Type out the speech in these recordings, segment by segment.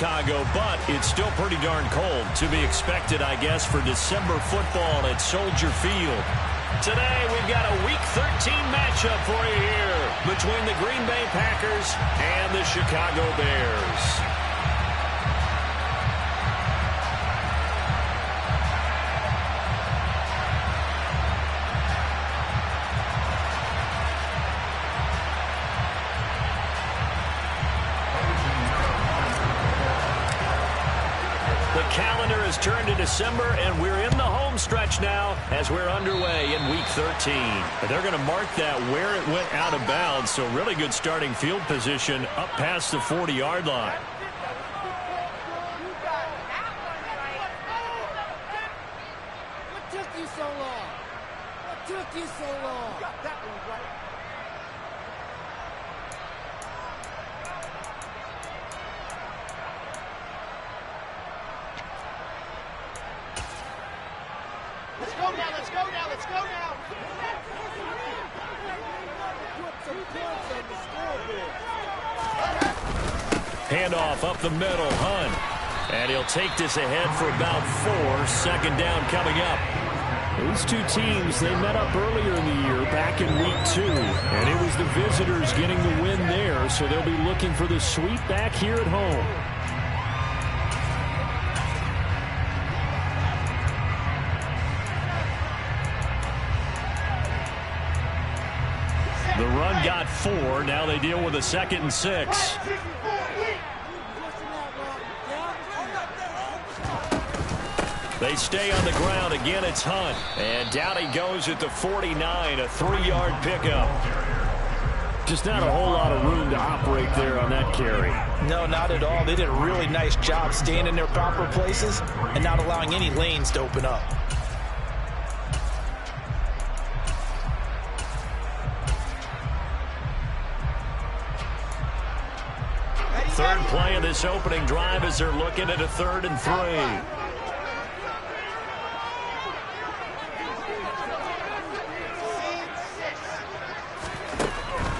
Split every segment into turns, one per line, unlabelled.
Chicago, but it's still pretty darn cold. To be expected, I guess, for December football at Soldier Field. Today, we've got a Week 13 matchup for you here between the Green Bay Packers and the Chicago Bears. Calendar has turned to December, and we're in the home stretch now as we're underway in Week 13. They're going to mark that where it went out of bounds, so really good starting field position up past the 40-yard line.
What took you so long? What took you so long? You got that one right. Let's go now, let's go now, let's go now. Put some points on the scoreboard.
Handoff up the middle, Hunt. And he'll take this ahead for about 4. Second down coming up. These two teams, they met up earlier in the year, back in Week 2. And it was the visitors getting the win there, so they'll be looking for the sweep back here at home. The run got 4. Now they deal with a 2nd and 6. They stay on the ground. Again, it's Hunt. And down he goes at the 49, a 3-yard pickup. Just not a whole lot of room to operate there on that carry.
No, not at all. They did a really nice job staying in their proper places and not allowing any lanes to open up.
Third play of this opening drive as they're looking at a 3rd and 3.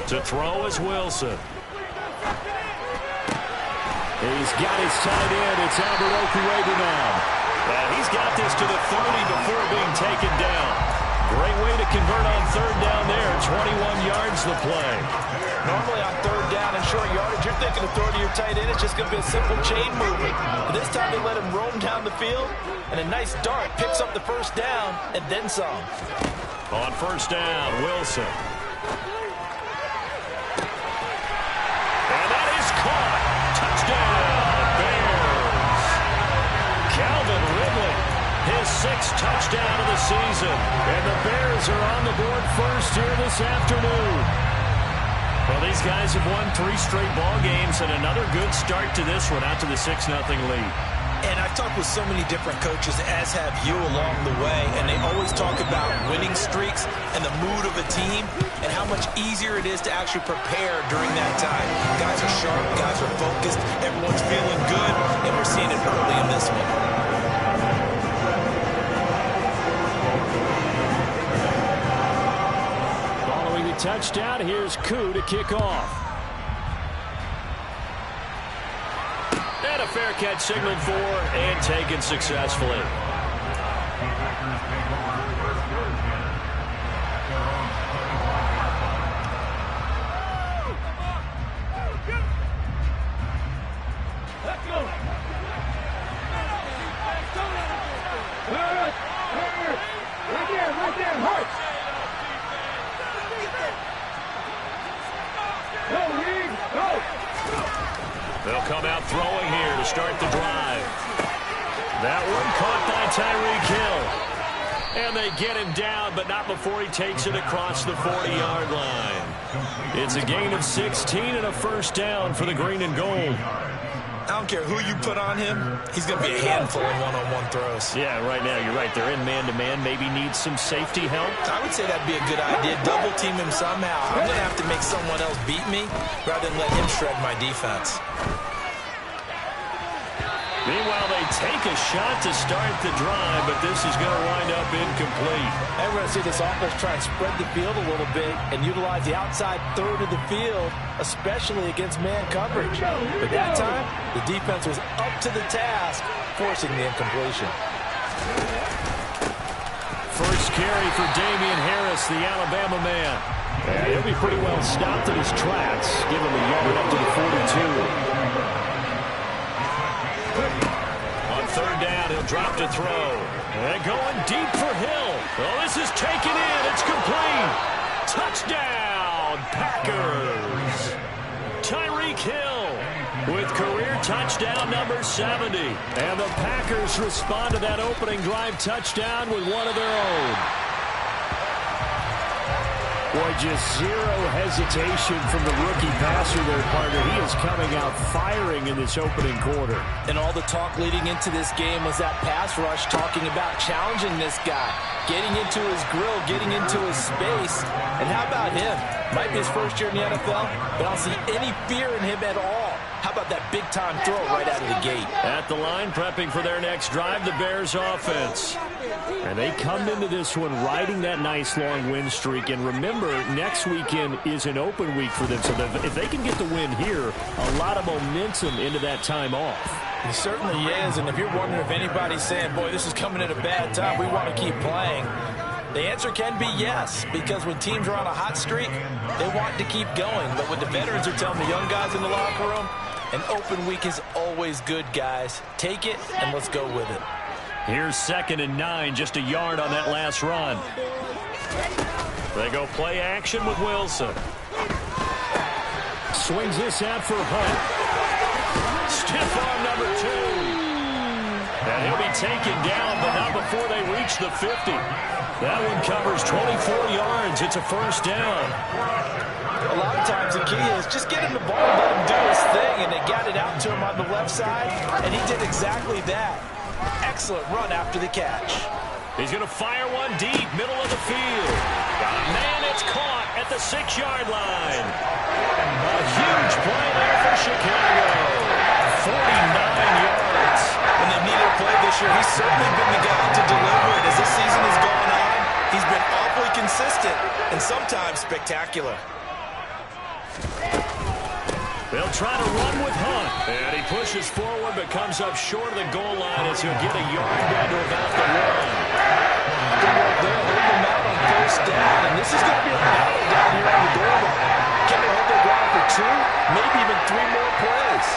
To throw is Wilson. He's got his tight end. It's Albert Okuwebe now. And he's got this to the 30 before being taken down. Great way to convert on 3rd down there. 21 yards the play.
Normally on 3rd down and short yardage, you're thinking of throwing to your tight end. It's just going to be a simple chain movement. But this time they let him roam down the field, and a nice dart picks up the 1st down and then some.
On 1st down, Wilson. And that is caught. Touchdown, Bears. Calvin Ridley, his 6th touchdown of the season. And the Bears are on the board first here this afternoon. Well, these guys have won 3 straight ball games, and another good start to this one out to the 6-0 lead.
And I've talked with so many different coaches, as have you along the way, and they always talk about winning streaks and the mood of a team and how much easier it is to actually prepare during that time. Guys are sharp, guys are focused, everyone's feeling good, and we're seeing it early in this one.
Touchdown. Here's Koo to kick off. And a fair catch signaled for and taken successfully. They'll come out throwing here to start the drive. That one caught by Tyreek Hill. And they get him down, but not before he takes it across the 40-yard line. It's a gain of 16 and a 1st down for the green and gold.
I don't care who you put on him, he's going to be a handful in one-on-one throws.
Yeah, right now, you're right. They're in man-to-man. Maybe needs some safety help.
I would say that'd be a good idea. Double team him somehow. I'm going to have to make someone else beat me rather than let him shred my defense.
Meanwhile, they take a shot to start the drive, but this is going to wind up incomplete.
And we're going to see this offense try and spread the field a little bit and utilize the outside third of the field, especially against man coverage. But that time, the defense was up to the task, forcing the incompletion.
First carry for Damian Harris, the Alabama man. And he'll be pretty well stopped in his tracks. Give him a yard up to the 42. On third down, he'll drop to throw. And going deep for Hill. Oh, this is taken in. It's complete. Touchdown, Packers. Tyreek Hill with career touchdown number 70. And the Packers respond to that opening drive touchdown with one of their own. Boy, just zero hesitation from the rookie passer there, partner. He is coming out firing in this opening quarter.
And all the talk leading into this game was that pass rush, talking about challenging this guy, getting into his grill, getting into his space. And how about him? Might be his first year in the NFL, but I don't see any fear in him at all. How about that big-time throw right out of the gate?
At the line, prepping for their next drive, the Bears offense. And they come into this one riding that nice long win streak. And remember, next weekend is an open week for them. So if they can get the win here, a lot of momentum into that time off.
It certainly is. And if you're wondering if anybody's saying, boy, this is coming at a bad time, we want to keep playing, the answer can be yes, because when teams are on a hot streak, they want to keep going. But what the veterans are telling the young guys in the locker room, an open week is always good, guys. Take it, and let's go with it.
Here's 2nd and 9, just a yard on that last run. They go play action with Wilson. Swings this out for Hunt. Stiff arm number 2. And he'll be taken down, but not before they reach the 50. That one covers 24 yards. It's a first down.
A lot of times the key is just get him the ball and let him do his thing, and they got it out to him on the left side, and he did exactly that. Excellent run after the catch.
He's going to fire one deep, middle of the field. Man, it's caught at the 6-yard line. A huge play there for Chicago. 49 yards.
When they needed a play this year, he's certainly been the guy to deliver it. As this season has gone on, he's been awfully consistent and sometimes spectacular.
They'll try to run with Hunt. And he pushes forward but comes up short of the goal line as he'll get a yard down to about the 1.
Good work there. Hold them out on first down. And this is going to be a battle down here on the goal line. Can they hold their ground for 2, maybe even 3 more plays?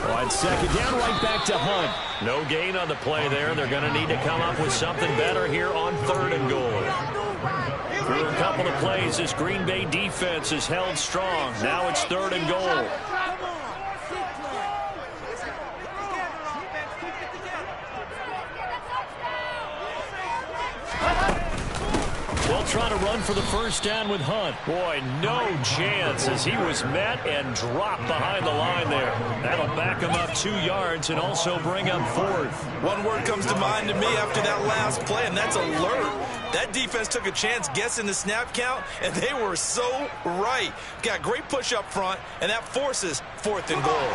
On 2nd down, right back to Hunt. No gain on the play there. They're going to need to come up with something better here on 3rd and goal. Through a couple of plays, this Green Bay defense is held strong. Now it's 3rd and goal. They'll try to run for the first down with Hunt. Boy, no chance as he was met and dropped behind the line there. That'll back him up 2 yards and also bring up 4th.
One word comes to mind to me after that last play, and that's alert. That defense took a chance guessing the snap count, and they were so right. Got great push up front, and that forces 4th and goal.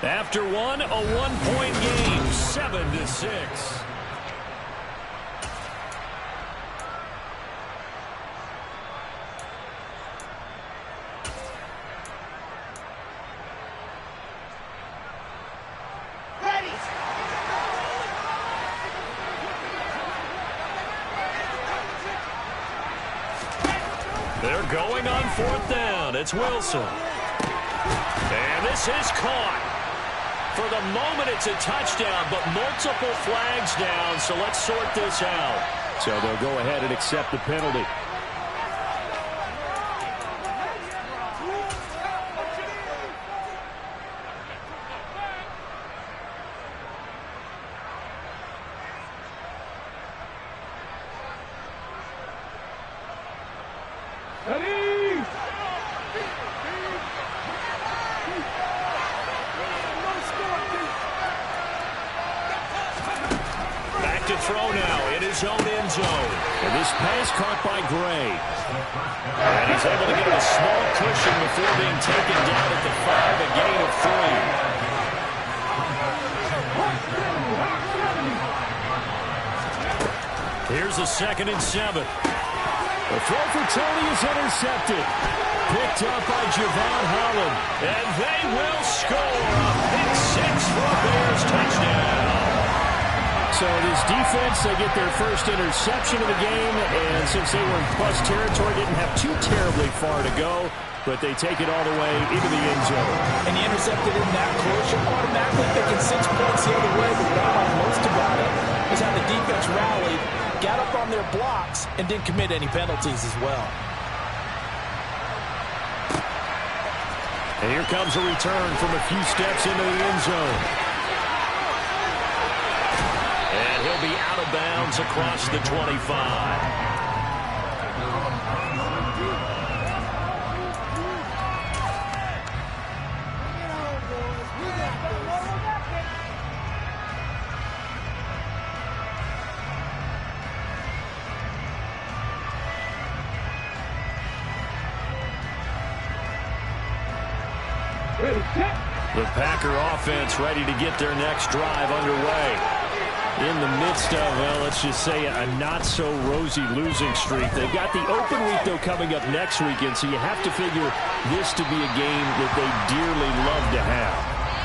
After one, a 1-point game, 7-6. They're going on 4th down. It's Wilson. And this is caught. For the moment, it's a touchdown, but multiple flags down, so let's sort this out. So they'll go ahead and accept the penalty. Back to throw now in his own end zone. And this pass caught by Gray. And he's able to get him a small cushion before being taken down at the 5, a gain of 3. Here's a 2nd and 7. The throw for Tony is intercepted. Picked up by Javon Holland. And they will score a pick 6 for a Bears touchdown. So this defense, they get their first interception of the game, and since they were in plus territory, didn't have too terribly far to go, but they take it all the way into the end zone.
And you intercepted in that close, you're automatically thinking 6 points the other way, but what I like most about it is how the defense rallied, got up on their blocks, and didn't commit any penalties as well.
And here comes a return from a few steps into the end zone. And he'll be out of bounds across the 25. The Packer offense ready to get their next drive underway. In the midst of, well, let's just say a not-so-rosy losing streak. They've got the open week, though, coming up next weekend, so you have to figure this to be a game that they dearly love to have.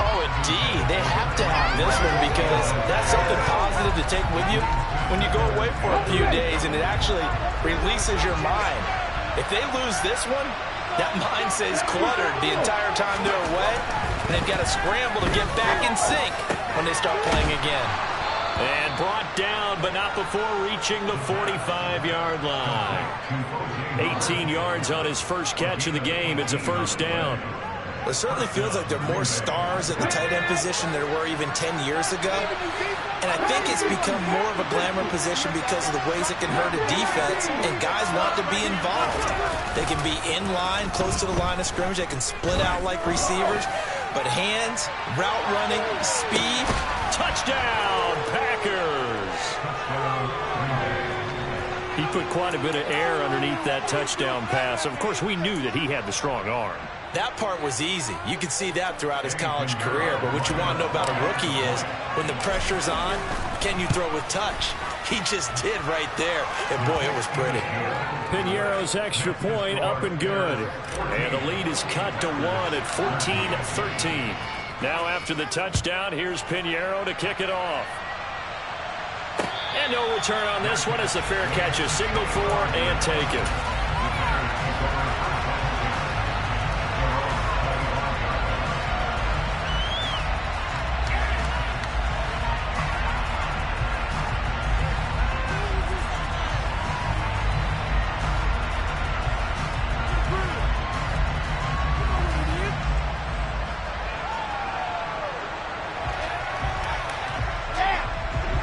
Oh, indeed. They have to have this one because that's something positive to take with you when you go away for a few days, and it actually releases your mind. If they lose this one, that mind stays cluttered the entire time they're away, and they've got to scramble to get back in sync when they start playing again.
And brought down, but not before reaching the 45-yard line. 18 yards on his first catch of the game. It's a first down.
It certainly feels like there are more stars at the tight end position than there were even 10 years ago. And I think it's become more of a glamour position because of the ways it can hurt a defense, and guys want to be involved. They can be in line, close to the line of scrimmage. They can split out like receivers. But hands, route running, speed.
Touchdown, Packers! He put quite a bit of air underneath that touchdown pass. Of course, we knew that he had the strong arm.
That part was easy. You could see that throughout his college career. But what you want to know about a rookie is when the pressure's on, can you throw with touch? He just did right there. And, boy, it was pretty.
Piñeiro's extra point up and good. And the lead is cut to 1 at 14-13. Now after the touchdown, here's Piñeiro to kick it off. And no return on this one as the fair catch is signaled for and taken.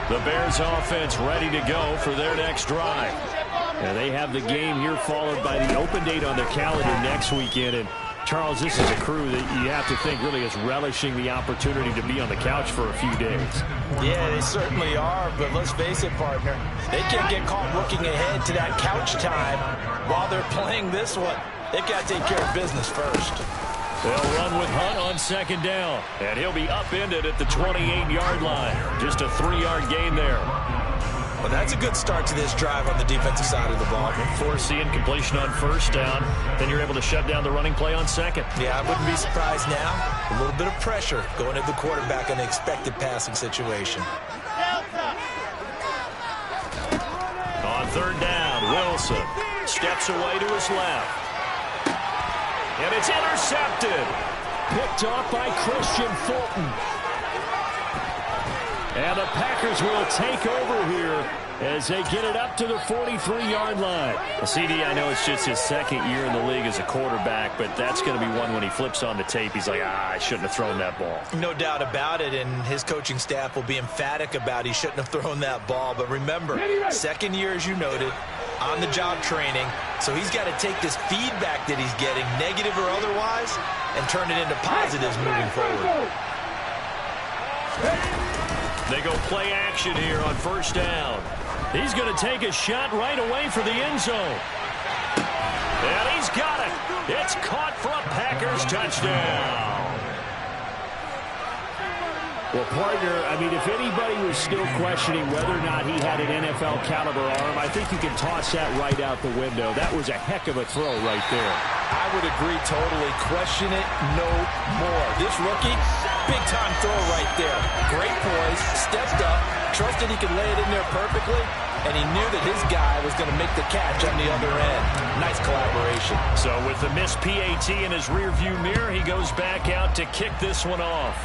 The Bears offense ready to go for their next drive. And they have the game here followed by the open date on their calendar next weekend. And Charles, this is a crew that you have to think really is relishing the opportunity to be on the couch for a few days.
Yeah, they certainly are, but let's face it, partner. They can't get caught looking ahead to that couch time while they're playing this one. They've got to take care of business first.
They'll run with Hunt on second down, and he'll be upended at the 28-yard line. Just a 3-yard gain there.
Well, that's a good start to this drive on the defensive side of the ball.
Force the incompletion on first down. Then you're able to shut down the running play on second.
Yeah, I wouldn't be surprised now. A little bit of pressure going to the quarterback in an expected passing situation.
On third down, Wilson steps away to his left. And it's intercepted. Picked off by Christian Fulton. And the Packers will take over here as they get it up to the 43-yard line. CD, I know it's just his second year in the league as a quarterback, but that's going to be one when he flips on the tape. He's like, I shouldn't have thrown that ball.
No doubt about it, and his coaching staff will be emphatic about he shouldn't have thrown that ball. But remember, second year, as you noted, on-the-job training. So he's got to take this feedback that he's getting, negative or otherwise, and turn it into positives moving forward.
They go play action here on first down. He's going to take a shot right away for the end zone. And he's got it. It's caught for a Packers touchdown.
Well, partner, I mean, if anybody was still questioning whether or not he had an NFL caliber arm, I think you can toss that right out the window. That was a heck of a throw right there.
I would agree totally. Question it no more. This rookie, big-time throw right there. Great poise, stepped up, trusted he could lay it in there perfectly, and he knew that his guy was going to make the catch on the other end. Nice collaboration.
So with the missed PAT in his rearview mirror, he goes back out to kick this one off.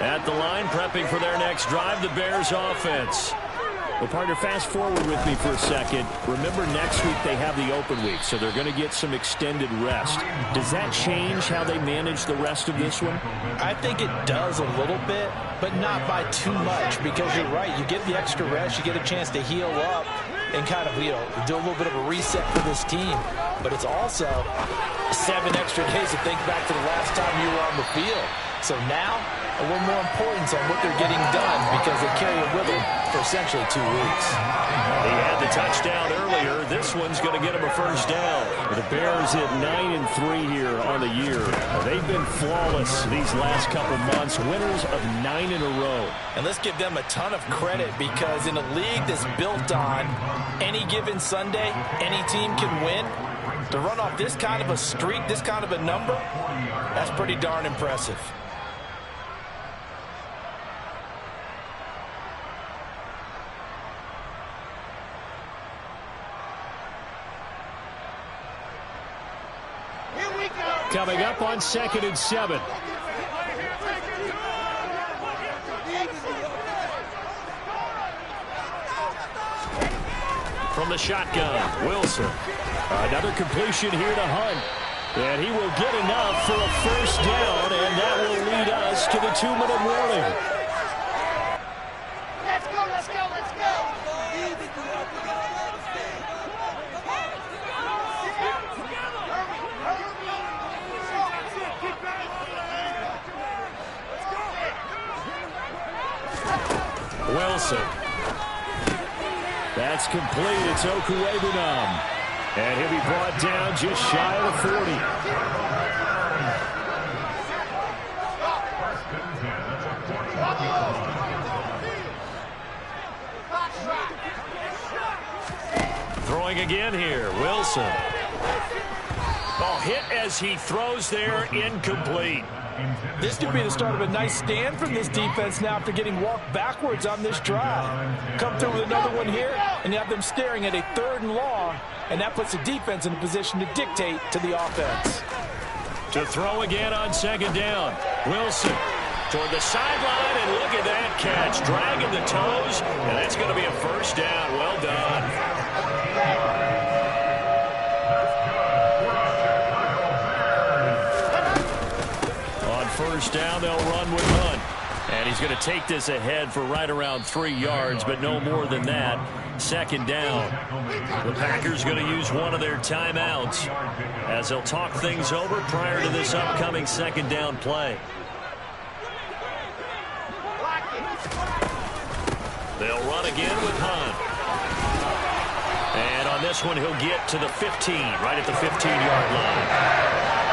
At the line, prepping for their next drive, the Bears offense.
Well, partner, fast forward with me for a second. Remember, next week they have the open week, so they're going to get some extended rest. Does that change how they manage the rest of this one?
I think it does a little bit, but not by too much, because you're right. You get the extra rest, you get a chance to heal up and kind of, do a little bit of a reset for this team. But it's also 7 extra days to think back to the last time you were on the field. So now, a little more importance on what they're getting done because they carry it with them for essentially 2 weeks.
He had the touchdown earlier. This one's going to get him a first down.
The Bears at 9-3 here on the year. They've been flawless these last couple months, winners of 9 in a row.
And let's give them a ton of credit because in a league that's built on any given Sunday, any team can win. To run off this kind of a streak, this kind of a number, that's pretty darn impressive.
Coming up on 2nd and 7.
From the shotgun, Wilson.
Another completion here to Hunt. And he will get enough for a first down, and that will lead us to the 2-minute warning.
Let's go, let's go, let's go.
Wilson.
That's complete. It's Okuegbunam. And he'll be brought down just shy of the 40.
Throwing again here, Wilson. Oh, hit as he throws there, incomplete.
This could be the start of a nice stand from this defense now after getting walked backwards on this drive. Come through with another one here, and you have them staring at a 3rd and long, and that puts the defense in a position to dictate to the offense.
To throw again on 2nd down. Wilson toward the sideline, and look at that catch. Dragging the toes, and that's going to be a first down. Well done. First down, they'll run with Hunt. And he's going to take this ahead for right around 3 yards, but no more than that. 2nd down. The Packers going to use one of their timeouts as they'll talk things over prior to this upcoming 2nd down play. They'll run again with Hunt. And on this one, he'll get to the 15, right at the 15-yard line.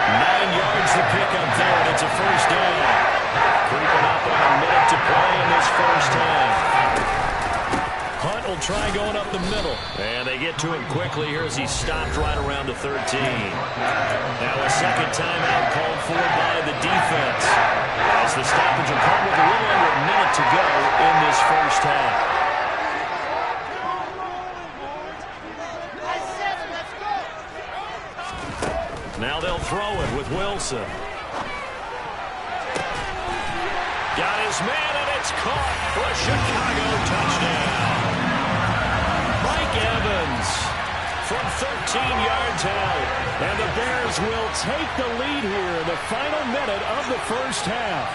9 yards to pick up there, and it's a first down. Creeping up on a minute to play in this first half. Hunt will try going up the middle. And they get to him quickly here as he stopped right around the 13. Now a second timeout called for by the defense. As the stoppage will come with a little under a minute to go in this first half. Now they'll throw it with Wilson. Got his man, and it's caught for a Chicago touchdown. Mike Evans from 13 yards out. And the Bears will take the lead here in the final minute of the first half.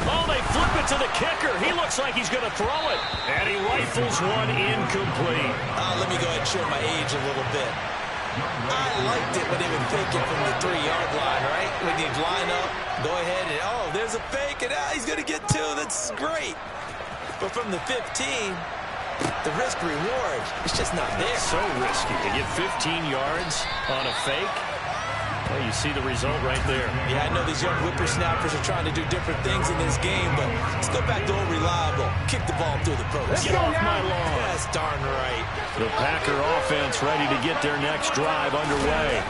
Oh, they flip it to the kicker. He looks like he's going to throw it. And he rifles one incomplete.
Let me go ahead and show my age a little bit. I liked it when they would fake it from the 3-yard line, right? When you line up, go ahead and, oh, there's a fake, and he's going to get 2. That's great. But from the 15, the risk-reward, it's just not there.
So risky to get 15 yards on a fake. Well, you see the result right there.
Yeah, I know these young whippersnappers are trying to do different things in this game, but let's go back to old reliable. Kick the ball through the post.
Get off my lawn.
That's darn right.
The Packer offense ready to get their next drive underway.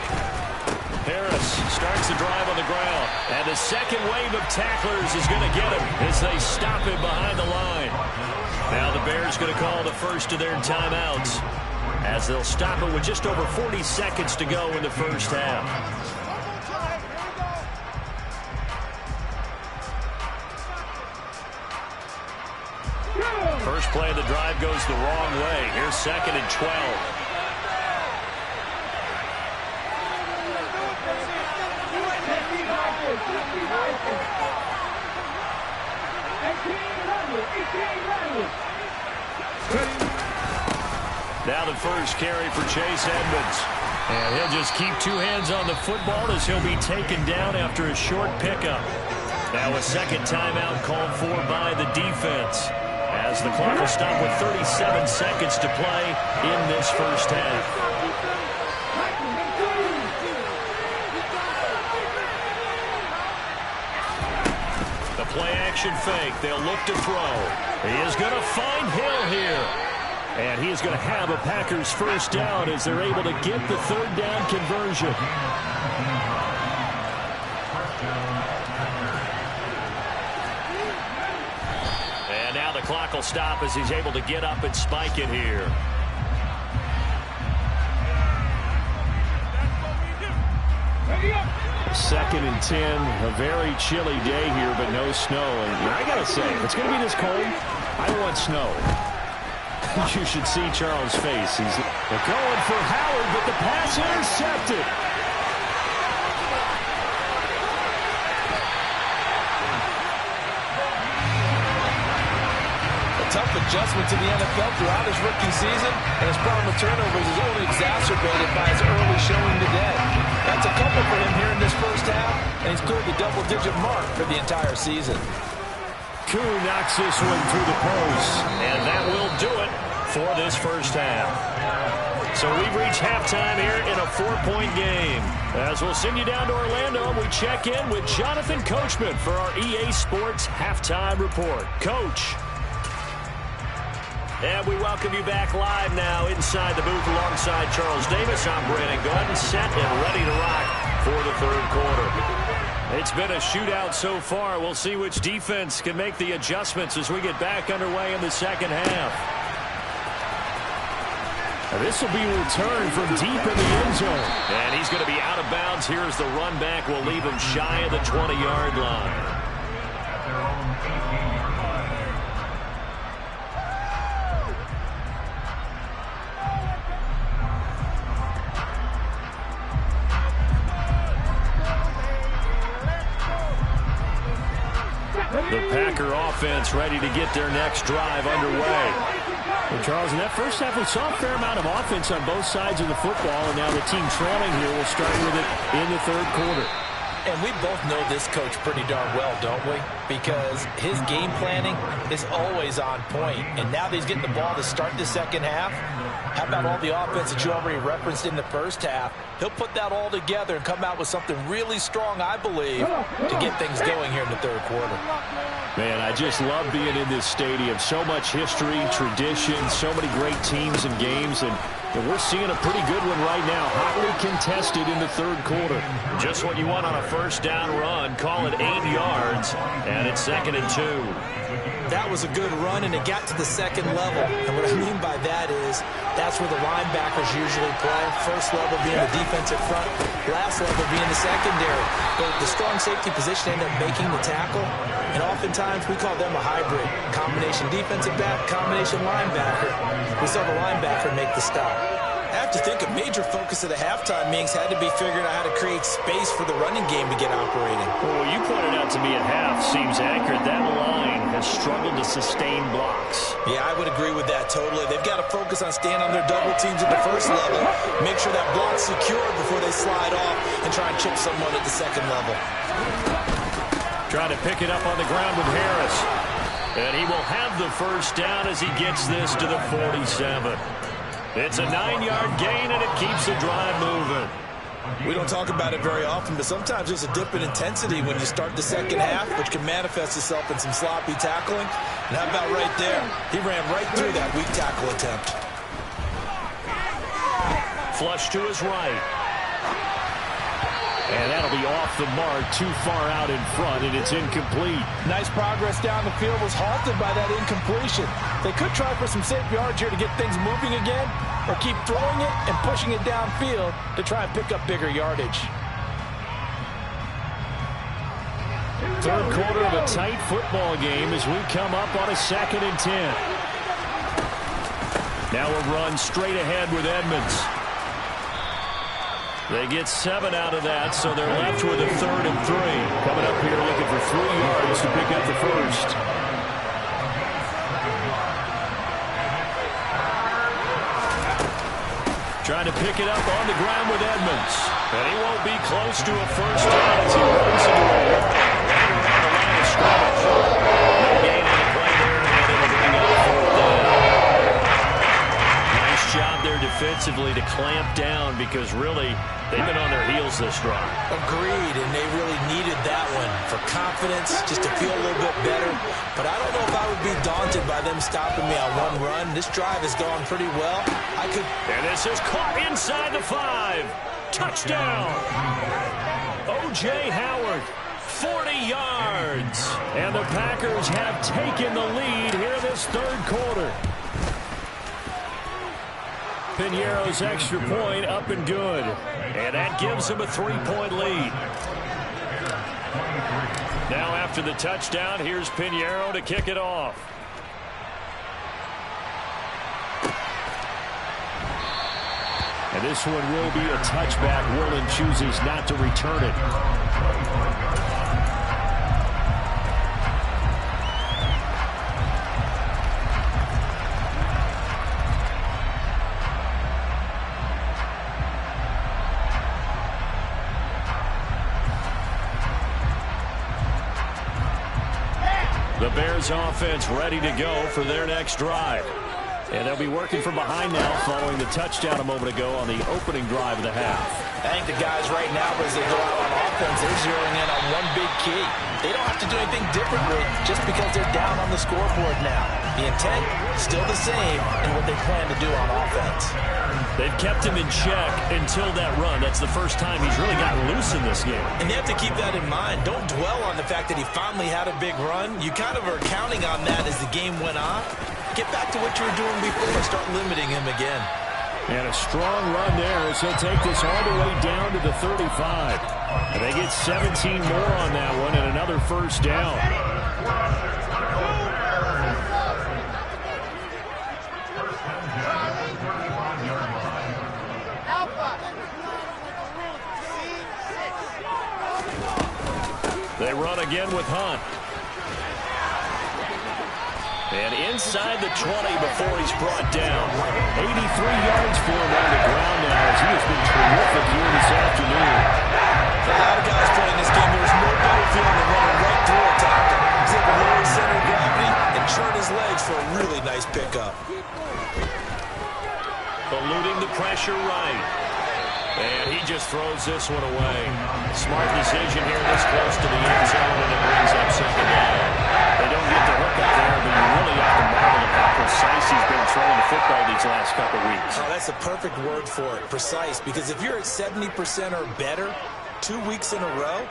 Harris starts the drive on the ground, and the second wave of tacklers is going to get him as they stop him behind the line. Now the Bears going to call the first of their timeouts as they'll stop it with just over 40 seconds to go in the first half. First play of the drive goes the wrong way. Here's 2nd and 12. Now the first carry for Chase Edmonds. And he'll just keep 2 hands on the football as he'll be taken down after a short pickup. Now a second timeout called for by the defense, as the clock will stop with 37 seconds to play in this first half. The play-action fake. They'll look to throw. He is going to find Hill here. And he is going to have a Packers first down as they're able to get the 3rd down conversion. And now the clock will stop as he's able to get up and spike it here. Second and 10, a very chilly day here, but no snow. And I got to say, if it's going to be this cold, I want snow. You should see Charles' face. He's going for Howard, but the pass intercepted.
A tough adjustment to the NFL throughout his rookie season, and his problem with turnovers is only exacerbated by his early showing today. That's a couple for him here in this first half, and he's cleared the double-digit mark for the entire season.
Koo knocks this one through the post, and that will do it for this first half. So we've reached halftime here in a 4-point game. As we'll send you down to Orlando, we check in with Jonathan Coachman for our EA Sports Halftime Report. Coach. And we welcome you back live now inside the booth alongside Charles Davis. I'm Brandon Gordon, set and ready to rock for the 3rd quarter. It's been a shootout so far. We'll see which defense can make the adjustments as we get back underway in the second half. Now this will be returned from deep in the end zone. And he's going to be out of bounds. Here's the run back. Will leave him shy of the 20-yard line. The Packer offense ready to get their next drive underway.
Well, Charles, in that first half, we saw a fair amount of offense on both sides of the football, and now the team trailing here will start with it in the 3rd quarter.
And we both know this coach pretty darn well, don't we? Because his game planning is always on point. And now that he's getting the ball to start the second half, how about all the offense that you already referenced in the first half? He'll put that all together and come out with something really strong, I believe, to get things going here in the 3rd quarter.
Man, I just love being in this stadium. So much history, tradition, so many great teams and games, and we're seeing a pretty good one right now. Hotly contested in the 3rd quarter.
Just what you want on a first down run. Call it 8 yards, and it's 2nd and 2.
that was a good run, and it got to the second level. And what I mean by that is that's where the linebackers usually play. First level being the defensive front, last level being the secondary. But the strong safety position ended up making the tackle, and oftentimes we call them a hybrid. Combination defensive back, combination linebacker. We saw the linebacker make the stop. I have to think a major focus of the halftime meetings had to be figuring out how to create space for the running game to get operating.
Well, what you pointed out to me at half seems accurate. That line has struggled to sustain blocks.
Yeah, I would agree with that totally. They've got to focus on staying on their double teams at the first level, make sure that block's secured before they slide off and try and chip someone at the second level.
Trying to pick it up on the ground with Harris. And he will have the first down as he gets this to the 47. It's a 9-yard gain, and it keeps the drive moving.
We don't talk about it very often, but sometimes there's a dip in intensity when you start the second half, which can manifest itself in some sloppy tackling. And how about right there? He ran right through that weak tackle attempt.
Flush to his right. And that'll be off the mark, too far out in front, and it's incomplete.
Nice progress down the field, was halted by that incompletion. They could try for some safe yards here to get things moving again, or keep throwing it and pushing it downfield to try and pick up bigger yardage.
Third quarter of a tight football game as we come up on a 2nd and 10. Now a run straight ahead with Edmonds. They get 7 out of that, so they're left with a 3rd and 3. Coming up here looking for 3 yards to pick up the first. Trying to pick it up on the ground with Edmonds. And he won't be close to a first down as he runs into a wall right around the line of scrimmage. No gain on the play there, and it'll bring up 4th down. Nice job there defensively to clamp down because really they've been on their heels this drive.
Agreed, and they really needed that one for confidence, just to feel a little bit better. But I don't know if I would be daunted by them stopping me on one run. This drive has gone pretty well.
And this is caught inside the 5. Touchdown! O.J. Howard, 40 yards. And the Packers have taken the lead here this 3rd quarter. Piñeiro's extra point up and good. And that gives him a 3-point lead. Now after the touchdown, here's Piñeiro to kick it off. And this one will be a touchback. Woolen chooses not to return it. The Bears offense ready to go for their next drive. And they'll be working from behind now following the touchdown a moment ago on the opening drive of the half.
I think the guys right now, as they go out on offense, they're zeroing in on one big key. They don't have to do anything differently just because they're down on the scoreboard now. The intent, still the same, and what they plan to do on offense.
They've kept him in check until that run. That's the first time he's really gotten loose in this game.
And you have to keep that in mind. Don't dwell on the fact that he finally had a big run. You kind of are counting on that as the game went on. Get back to what you were doing before and start limiting him again.
And a strong run there as he'll take this all the way down to the 35. And they get 17 more on that one and another first down. They run again with Hunt. And inside the 20 before he's brought down. 83 yards for him on the ground now as he has been terrific here this afternoon.
A lot of guys playing this game. There's no better feeling than running right through a tackle. He's able to lower his center of gravity and churn his legs for a really nice pickup.
Eluding the pressure right. And he just throws this one away. Smart decision here this close to the end zone, and it brings up 2nd down. They don't get the hook up there, but you really have to marvel at how precise he's been throwing the football these last couple weeks.
Oh, that's a perfect word for it, precise, because if you're at 70% or better 2 weeks in a row,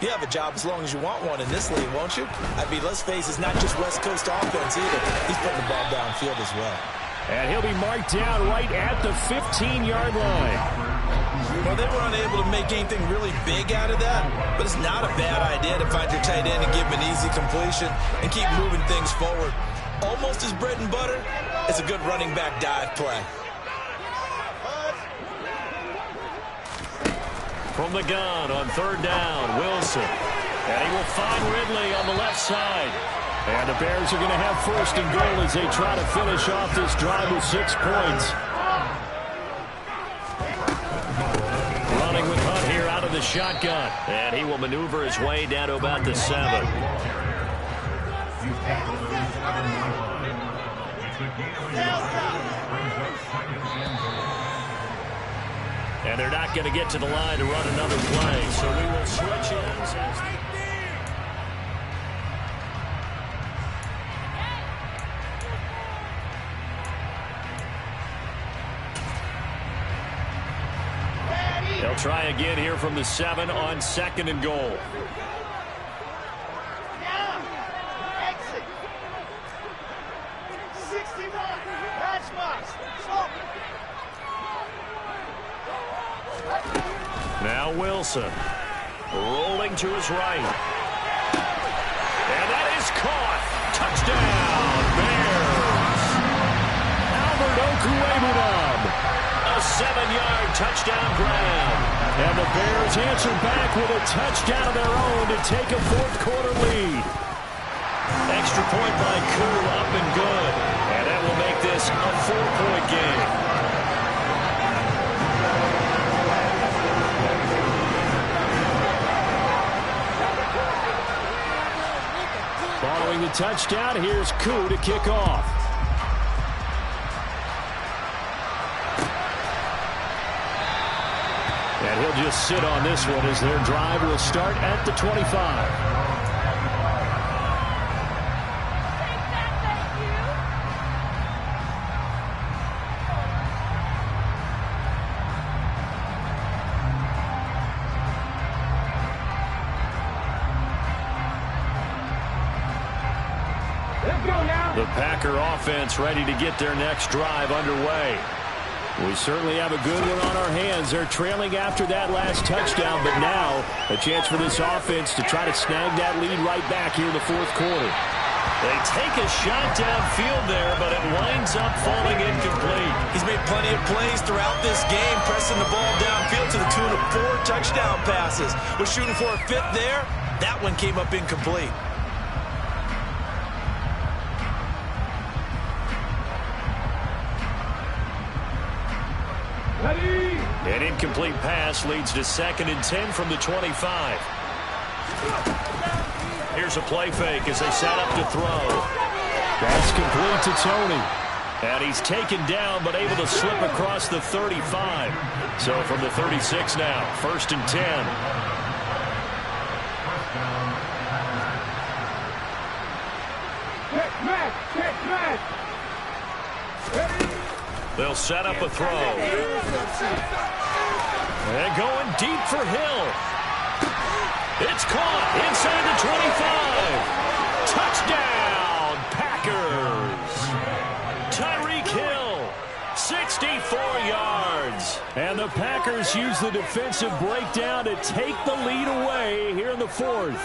You have a job as long as you want one in this league, won't you? I mean, let's face it, it's not just West Coast offense either. He's putting the ball downfield as well.
And he'll be marked down right at the 15-yard line.
Well, they were unable to make anything really big out of that, but it's not a bad idea to find your tight end and give him an easy completion and keep moving things forward. Almost his bread and butter. It's a good running back dive play.
From the gun on 3rd down, Wilson. And he will find Ridley on the left side. And the Bears are going to have 1st and goal as they try to finish off this drive with 6 points. Running with Hunt here out of the shotgun. And he will maneuver his way down to about the 7. And they're not going to get to the line to run another play, so we will switch ends. They'll try again here from the 7 on 2nd and goal. Now Wilson, rolling to his right. And that is caught. Touchdown, Bears. Albert Okwuegbunam. A 7-yard touchdown grab. And the Bears answer back with a touchdown of their own to take a 4th quarter lead. Extra point by Koo, up and good. And that will make this a 4-point game. Following the touchdown, here's Koo to kick off. And he'll just sit on this one as their drive will start at the 25. The Packer offense ready to get their next drive underway. We certainly have a good one on our hands. They're trailing after that last touchdown, but now a chance for this offense to try to snag that lead right back here in the 4th quarter. They take a shot downfield there, but it winds up falling incomplete.
He's made plenty of plays throughout this game, pressing the ball downfield to the tune of 4 touchdown passes. Was shooting for a 5th there. That one came up incomplete.
An incomplete pass leads to 2nd and 10 from the 25. Here's a play fake as they set up to throw. That's complete to Tony. And he's taken down but able to slip across the 35. So from the 36 now, 1st and 10. They'll set up a throw. And going deep for Hill. It's caught inside the 25. Touchdown, Packers. Tyreek Hill, 64 yards. And the Packers use the defensive breakdown to take the lead away here in the 4th.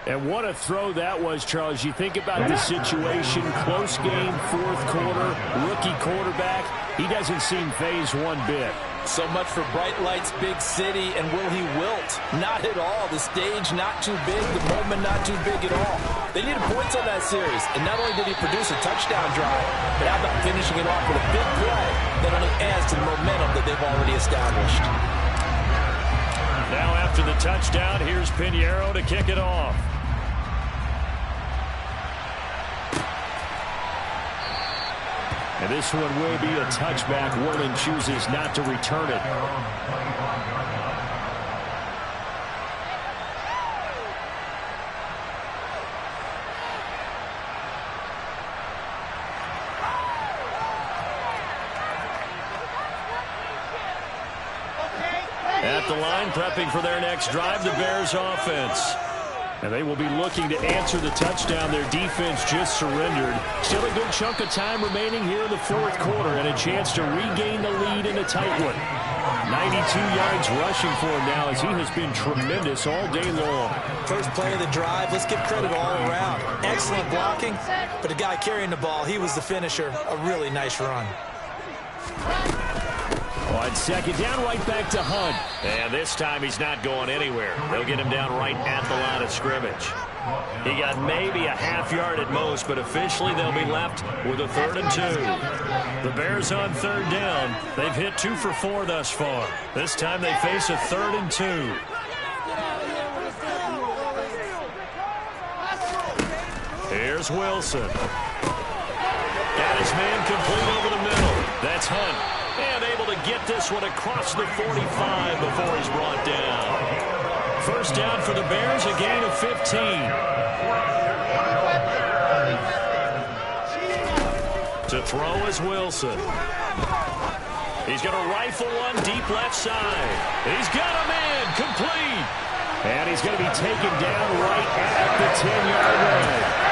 And what a throw that was, Charles. You think about the situation, close game, 4th quarter, rookie quarterback. He doesn't seem phased one bit.
So much for bright lights, big city, and will he wilt? Not at all. The stage not too big, the moment not too big at all. They needed points on that series, and not only did he produce a touchdown drive, but how about finishing it off with a big play that only adds to the momentum that they've already established.
Now after the touchdown, here's Pinheiro to kick it off. And this one will be a touchback. Worland chooses not to return it. At at the line, prepping for their next drive, the Bears offense. And they will be looking to answer the touchdown their defense just surrendered. Still a good chunk of time remaining here in the fourth quarter and a chance to regain the lead in a tight one. 92 yards rushing for him now as he has been tremendous all day long.
First play of the drive, let's give credit all around. Excellent blocking, but the guy carrying the ball, he was the finisher. A really nice run.
On second down, right back to Hunt. And this time he's not going anywhere. They'll get him down right at the line of scrimmage. He got maybe a half yard at most, but officially they'll be left with a 3rd and 2. The Bears on 3rd down. They've hit 2 for 4 thus far. This time they face a 3rd and 2. Here's Wilson. Got his man complete over the middle. That's Hunt. And able to get this one across the 45 before he's brought down. First down for the Bears, a gain of 15. To throw is Wilson. He's going to rifle one deep left side. He's got a man complete. And he's going to be taken down right at the 10-yard line.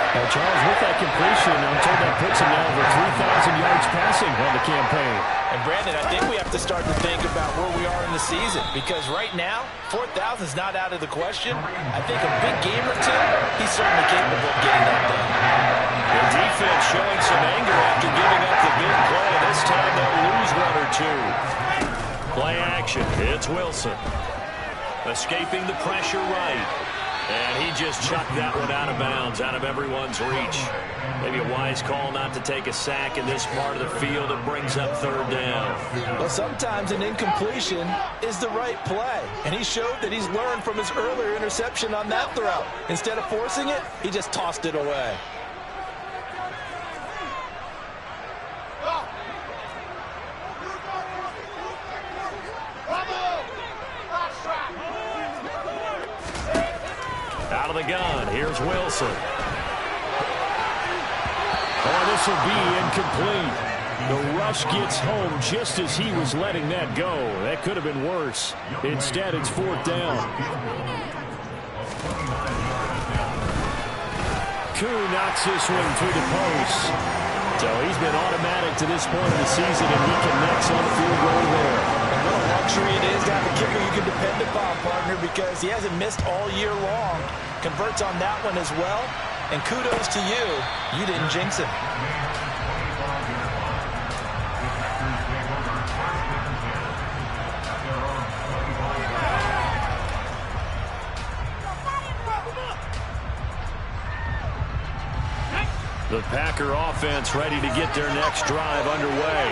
Now, Charles, with that completion, I'm told that puts him now over 3,000 yards passing on the campaign.
And, Brandon, I think we have to start to think about where we are in the season because right now, 4,000 is not out of the question. I think a big game or two, he's certainly capable of getting that done.
The defense showing some anger after giving up the big play. This time they'll lose 1 or 2. Play action. It's Wilson. Escaping the pressure right. And he just chucked that one out of bounds, out of everyone's reach. Maybe a wise call not to take a sack in this part of the field. It brings up 3rd down.
Well, sometimes an incompletion is the right play. And he showed that he's learned from his earlier interception on that throw. Instead of forcing it, he just tossed it away.
Out of the gun, here's Wilson. Oh, this will be incomplete. The rush gets home just as he was letting that go. That could have been worse. Instead, it's 4th down. Koo knocks this one through the post. So he's been automatic to this point of the season, and he connects on the field goal there.
What a luxury it is to have a kicker you can depend upon, partner, because he hasn't missed all year long. Converts on that one as well. And kudos to you. You didn't jinx him.
The Packer offense ready to get their next drive underway.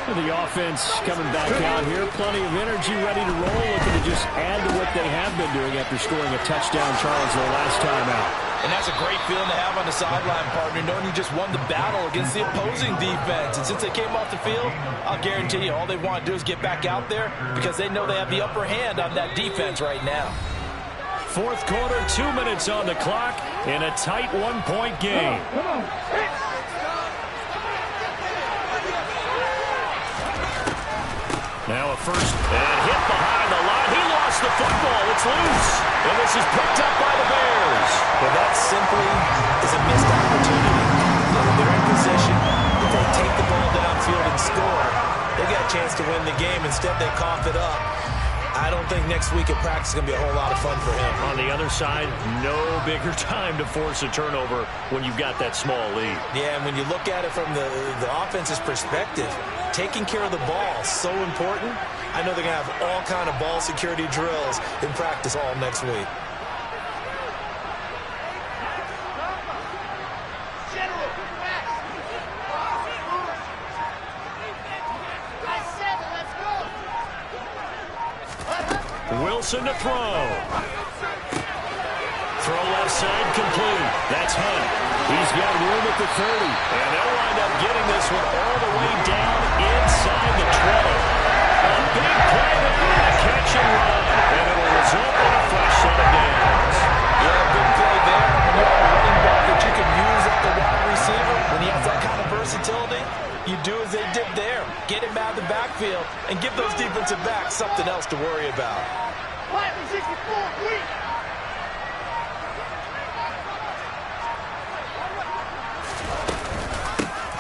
The offense coming back out here. Plenty of energy, ready to roll. Looking to just add to what they have been doing after scoring a touchdown, Charles, their last time out.
And that's a great feeling to have on the sideline, partner, knowing you just won the battle against the opposing defense. And since they came off the field, I'll guarantee you all they want to do is get back out there because they know they have the upper hand on that defense right now.
Fourth quarter, 2 minutes on the clock in a tight 1-point game. Now a first and hit behind the line. He lost the football. It's loose. And this is picked up by the Bears.
Well, that simply is a missed opportunity. They're in position. If they take the ball downfield and score, they got a chance to win the game. Instead, they cough it up. I don't think next week at practice is going to be a whole lot of fun for him.
On the other side, no bigger time to force a turnover when you've got that small lead.
Yeah, and when you look at it from the offense's perspective, taking care of the ball is so important. I know they're going to have all kind of ball security drills in practice all next week.
Wilson to throw. Throw left side complete. That's Hunt. He's got room at the 30. And they'll wind up getting this one all the way down inside the 20. A big play there, a catch and run. And it will result in a fresh set of downs.
Yeah, big play there. When you have a running back that you can use at the wide receiver, when he has that kind of versatility, you do as they did there. Get him out of the backfield and give those defensive backs That's something else to worry about.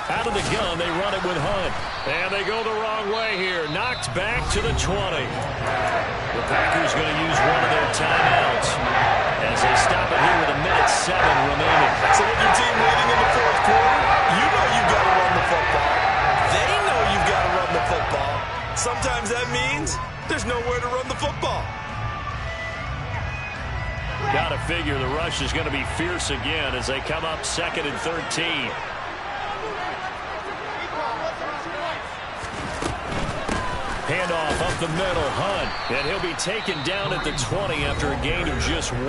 Out of the gun, they run it with Hunt. And they go the wrong way here. Knocked back to the 20. The Packers going to use one of their timeouts as they stop it here with 1:07 remaining.
So with your team leading in the fourth quarter, you know you've got to run the football. They know you've got to run the football. Sometimes that means there's nowhere to run the football.
Got to figure the rush is going to be fierce again as they come up 2nd and 13. Handoff up the middle, Hunt, and he'll be taken down at the 20 after a gain of just 1.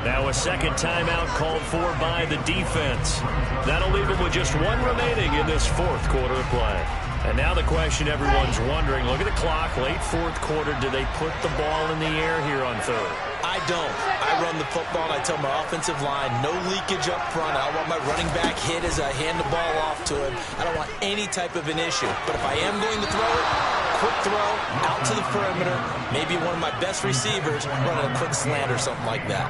Now a second timeout called for by the defense. That'll leave him with just 1 remaining in this fourth quarter of play. And now the question everyone's wondering, look at the clock, late fourth quarter, do they put the ball in the air here on third?
I don't. I run the football, and I tell my offensive line, no leakage up front. I don't want my running back hit as I hand the ball off to him. I don't want any type of an issue. But if I am going to throw it, quick throw, out to the perimeter, maybe one of my best receivers running a quick slant or something like that.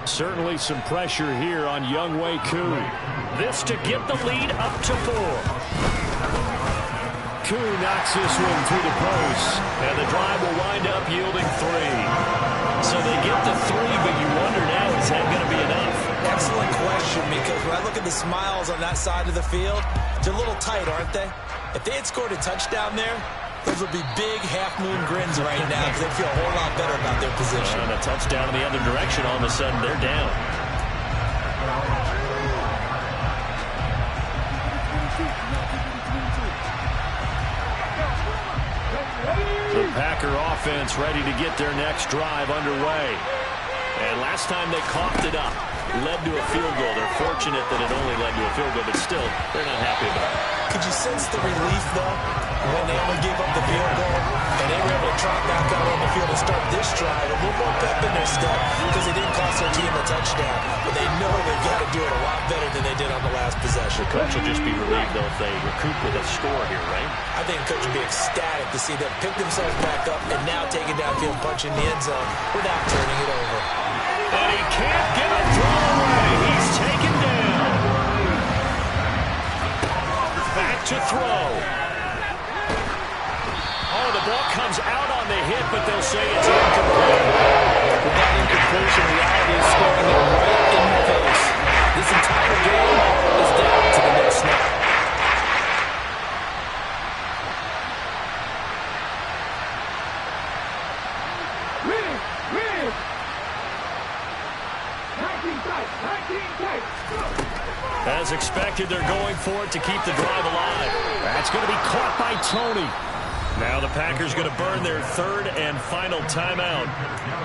Certainly some pressure here on Younghoe Koo. This to get the lead up to 4. Koo knocks this one through the post, and the drive will wind up yielding 3. So they get the 3, but you wonder now, is that going to be enough?
Excellent question, because when I look at the smiles on that side of the field, they're a little tight, aren't they? If they had scored a touchdown there, those would be big half-moon grins right now because they feel a whole lot better about their position.
And a touchdown in the other direction, all of a sudden they're down. The Packer offense ready to get their next drive underway. And last time they coughed it up, led to a field goal. They're fortunate that it only led to a field goal, but still, they're not happy about it.
Could you sense the relief, though, when they only gave up the field goal and they were able to trot back out on the field and start this drive a little more pep in their step because they didn't cost their team a touchdown, but they know they've got to do it a lot better than they did on the last possession.
The coach will just be relieved, though, if they recoup with a score here, right?
I think the coach will be ecstatic to see them pick themselves back up and now take it downfield, punch in the end zone without turning it over.
And he can't get a throw away. He's taken down. Back to throw. Oh, the ball comes out on the hit, but they'll say it's incomplete.
With that incompletion, reality is staring them right in the face. This entire game is down to the next snap.
As expected, they're going for it to keep the drive alive. That's going to be caught by Tony. Now the Packers going to burn their third and final timeout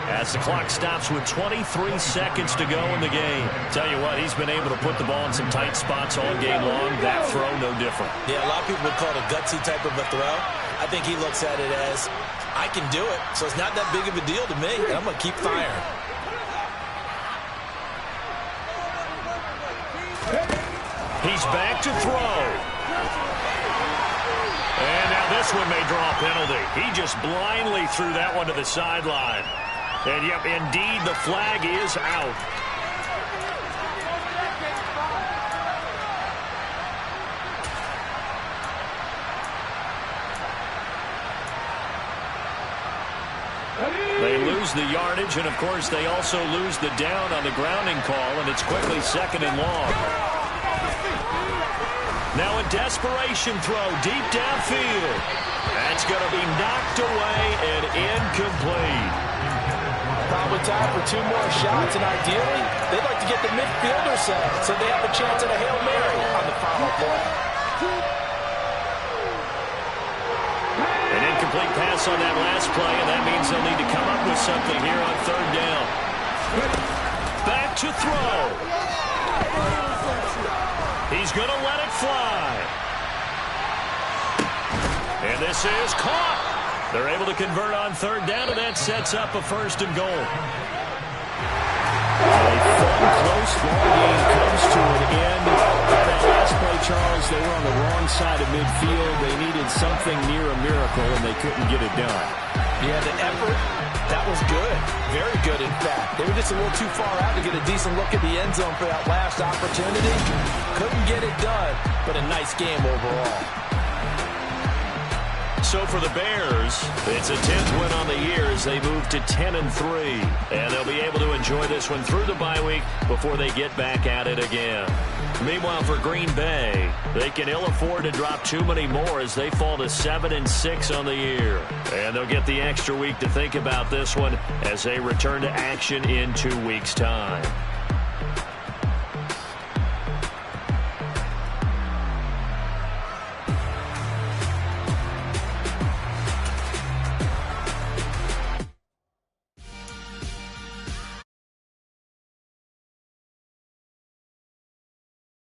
as the clock stops with 23 seconds to go in the game. Tell you what, he's been able to put the ball in some tight spots all game long. That throw, no different.
Yeah, a lot of people would call it a gutsy type of a throw. I think he looks at it as, I can do it, so it's not that big of a deal to me, and I'm going to keep firing.
He's back to throw. And now this one may draw a penalty. He just blindly threw that one to the sideline. And, yep, indeed, the flag is out. They lose the yardage, and, of course, they also lose the down on the grounding call, and it's quickly 2nd and long. Now a desperation throw deep downfield. That's going to be knocked away and incomplete.
Probably time for 2 more shots, and ideally, they'd like to get the midfielder set so they have a chance at a Hail Mary on the final play.
An incomplete pass on that last play, and that means they'll need to come up with something here on 3rd down. Back to throw. He's going to let it fly. And this is caught. They're able to convert on 3rd down, and that sets up a 1st and goal. A fun, close ball game comes to an end. That last play Charles, they were on the wrong side of midfield. They needed something near a miracle, and they couldn't get it done.
Yeah, the effort, that was good. Very good, in fact. They were just a little too far out to get a decent look at the end zone for that last opportunity. Couldn't get it done, but a nice game overall.
So for the Bears, it's a 10th win on the year as they move to 10-3. And they'll be able to enjoy this one through the bye week before they get back at it again. Meanwhile, for Green Bay, they can ill afford to drop too many more as they fall to 7-6 on the year. And they'll get the extra week to think about this one as they return to action in 2 weeks' time.